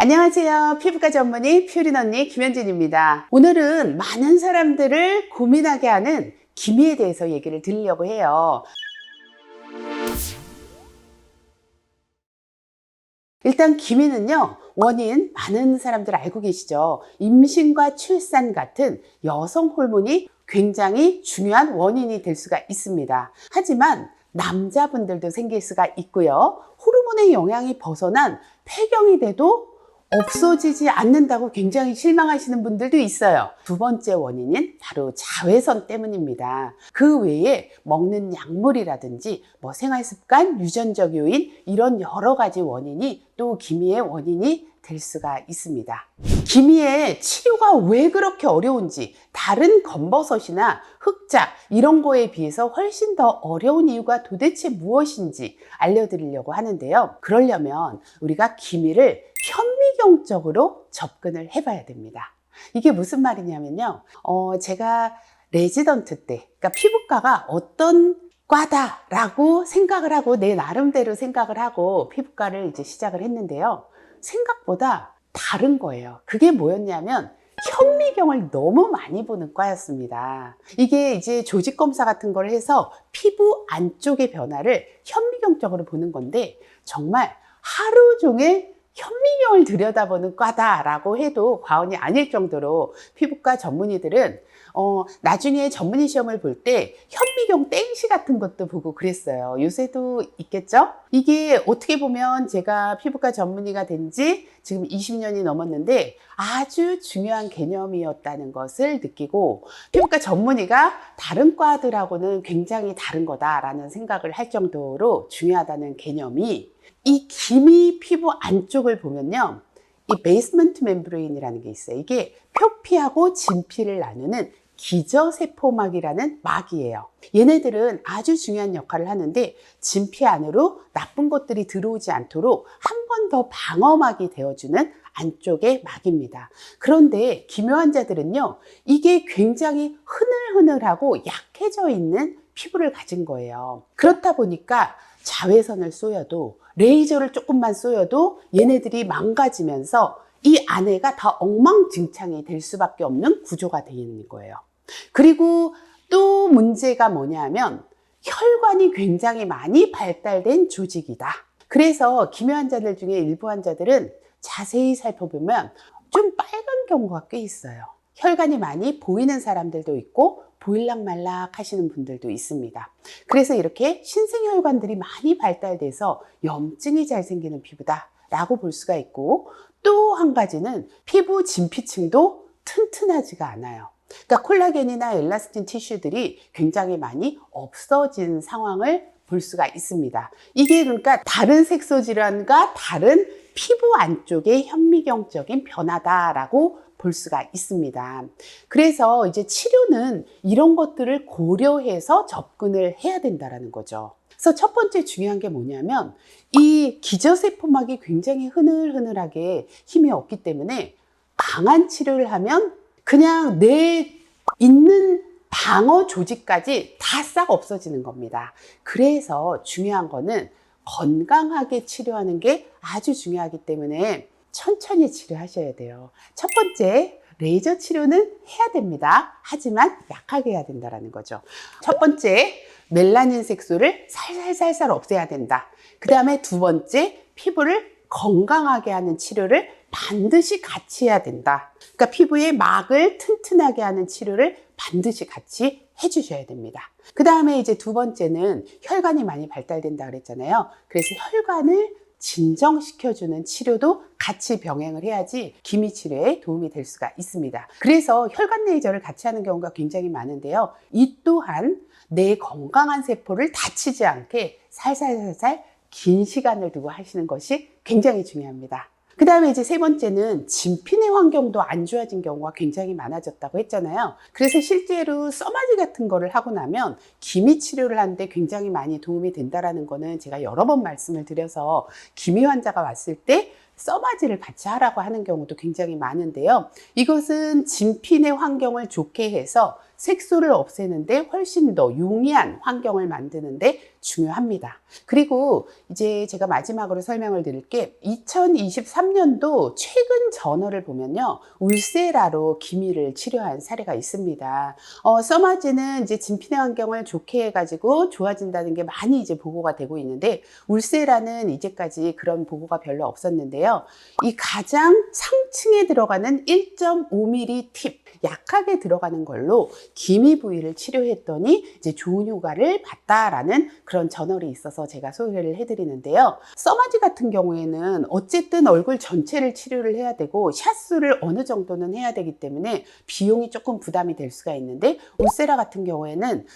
안녕하세요. 피부과 전문의 퓨린 언니 김현진입니다. 오늘은 많은 사람들을 고민하게 하는 기미에 대해서 얘기를 드리려고 해요. 일단 기미는요, 원인 많은 사람들 알고 계시죠? 임신과 출산 같은 여성 호르몬이 굉장히 중요한 원인이 될 수가 있습니다. 하지만 남자분들도 생길 수가 있고요. 호르몬의 영향이 벗어난 폐경이 돼도 없어지지 않는다고 굉장히 실망하시는 분들도 있어요. 두 번째 원인은 바로 자외선 때문입니다. 그 외에 먹는 약물이라든지 생활습관, 유전적 요인 이런 여러 가지 원인이 또 기미의 원인이 될 수가 있습니다. 기미의 치료가 왜 그렇게 어려운지, 다른 검버섯이나 흑자 이런 거에 비해서 훨씬 더 어려운 이유가 도대체 무엇인지 알려드리려고 하는데요. 그러려면 우리가 기미를 현미경적으로 접근을 해봐야 됩니다. 이게 무슨 말이냐면요. 제가 레지던트 때, 그러니까 피부과가 어떤 과다라고 생각을 하고 내 나름대로 생각을 하고 피부과를 이제 시작을 했는데요. 생각보다 다른 거예요. 그게 뭐였냐면 현미경을 너무 많이 보는 과였습니다. 이게 이제 조직 검사 같은 걸 해서 피부 안쪽의 변화를 현미경적으로 보는 건데 정말 하루 종일 현미경을 들여다보는 과다라고 해도 과언이 아닐 정도로 피부과 전문의들은 나중에 전문의 시험을 볼 때 현미경 땡시 같은 것도 보고 그랬어요. 요새도 있겠죠? 이게 어떻게 보면 제가 피부과 전문의가 된 지 지금 20년이 넘었는데 아주 중요한 개념이었다는 것을 느끼고 피부과 전문의가 다른 과들하고는 굉장히 다른 거다라는 생각을 할 정도로 중요하다는 개념이 이 기미 피부 안쪽을 보면요. 이 베이스먼트 멤브레인이라는 게 있어요. 이게 표피하고 진피를 나누는 기저세포막이라는 막이에요. 얘네들은 아주 중요한 역할을 하는데 진피 안으로 나쁜 것들이 들어오지 않도록 한 번 더 방어막이 되어주는 안쪽의 막입니다. 그런데 기미 환자들은요, 이게 굉장히 흐늘흐늘하고 약해져 있는 피부를 가진 거예요. 그렇다 보니까 자외선을 쏘여도 레이저를 조금만 쏘여도 얘네들이 망가지면서 이 안에가 다 엉망진창이 될 수밖에 없는 구조가 되어 있는 거예요. 그리고 또 문제가 뭐냐면 혈관이 굉장히 많이 발달된 조직이다. 그래서 기미 환자들 중에 일부 환자들은 자세히 살펴보면 좀 빨간 경우가 꽤 있어요. 혈관이 많이 보이는 사람들도 있고 보일락말락 하시는 분들도 있습니다. 그래서 이렇게 신생혈관들이 많이 발달돼서 염증이 잘 생기는 피부다 라고 볼 수가 있고, 또 한 가지는 피부 진피층도 튼튼하지가 않아요. 그러니까 콜라겐이나 엘라스틴 티슈들이 굉장히 많이 없어진 상황을 볼 수가 있습니다. 이게 그러니까 다른 색소 질환과 다른 피부 안쪽의 현미경적인 변화다라고 볼 수가 있습니다. 그래서 이제 치료는 이런 것들을 고려해서 접근을 해야 된다는 거죠. 그래서 첫 번째 중요한 게 뭐냐면 이 기저세포막이 굉장히 흐늘흐늘하게 힘이 없기 때문에 강한 치료를 하면 그냥 내 있는 방어 조직까지 다 싹 없어지는 겁니다. 그래서 중요한 거는 건강하게 치료하는 게 아주 중요하기 때문에 천천히 치료하셔야 돼요. 첫 번째, 레이저 치료는 해야 됩니다. 하지만 약하게 해야 된다는 거죠. 첫 번째, 멜라닌 색소를 살살살살 없애야 된다. 그 다음에 두 번째, 피부를 건강하게 하는 치료를 반드시 같이 해야 된다. 그러니까 피부의 막을 튼튼하게 하는 치료를 반드시 같이 해주셔야 됩니다. 그 다음에 이제 두 번째는 혈관이 많이 발달된다 그랬잖아요. 그래서 혈관을 진정시켜주는 치료도 같이 병행을 해야지 기미 치료에 도움이 될 수가 있습니다. 그래서 혈관 레이저를 같이 하는 경우가 굉장히 많은데요. 이 또한 내 건강한 세포를 다치지 않게 살살살살 긴 시간을 두고 하시는 것이 굉장히 중요합니다. 그 다음에 이제 세 번째는 진피 내 환경도 안 좋아진 경우가 굉장히 많아졌다고 했잖아요. 그래서 실제로 써마지 같은 거를 하고 나면 기미 치료를 하는데 굉장히 많이 도움이 된다는 거는 제가 여러 번 말씀을 드려서 기미 환자가 왔을 때 써마지를 같이 하라고 하는 경우도 굉장히 많은데요. 이것은 진피 내 환경을 좋게 해서 색소를 없애는데 훨씬 더 용이한 환경을 만드는데 중요합니다. 그리고 이제 제가 마지막으로 설명을 드릴게 2023년도 최근 저널을 보면요. 울세라로 기미를 치료한 사례가 있습니다. 써마지는 이제 진피내 환경을 좋게 해가지고 좋아진다는 게 많이 이제 보고가 되고 있는데 울세라는 이제까지 그런 보고가 별로 없었는데요. 이 가장 상층에 들어가는 1.5mm 팁 약하게 들어가는 걸로 기미 부위를 치료했더니 이제 좋은 효과를 봤다라는 그런 저널이 있어서 제가 소개를 해드리는데요. 써마지 같은 경우에는 어쨌든 얼굴 전체를 치료를 해야 되고 샷수를 어느 정도는 해야 되기 때문에 비용이 조금 부담이 될 수가 있는데 울세라 같은 경우에는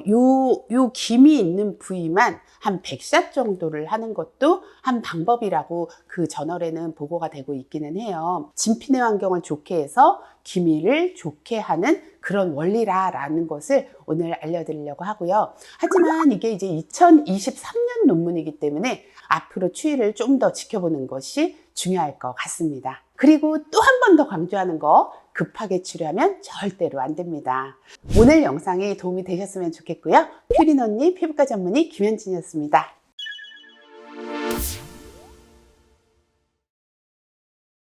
요 기미 있는 부위만 한 100샷 정도를 하는 것도 한 방법이라고 그 저널에는 보고가 되고 있기는 해요. 진피내 환경을 좋게 해서 기미를 좋게 하는 그런 원리라는 것을 오늘 알려드리려고 하고요. 하지만 이게 이제 2023년 논문이기 때문에 앞으로 추이를 좀 더 지켜보는 것이 중요할 것 같습니다. 그리고 또 한 번 더 강조하는 거, 급하게 치료하면 절대로 안 됩니다. 오늘 영상이 도움이 되셨으면 좋겠고요. 퓨린 언니 피부과 전문의 김현진이었습니다.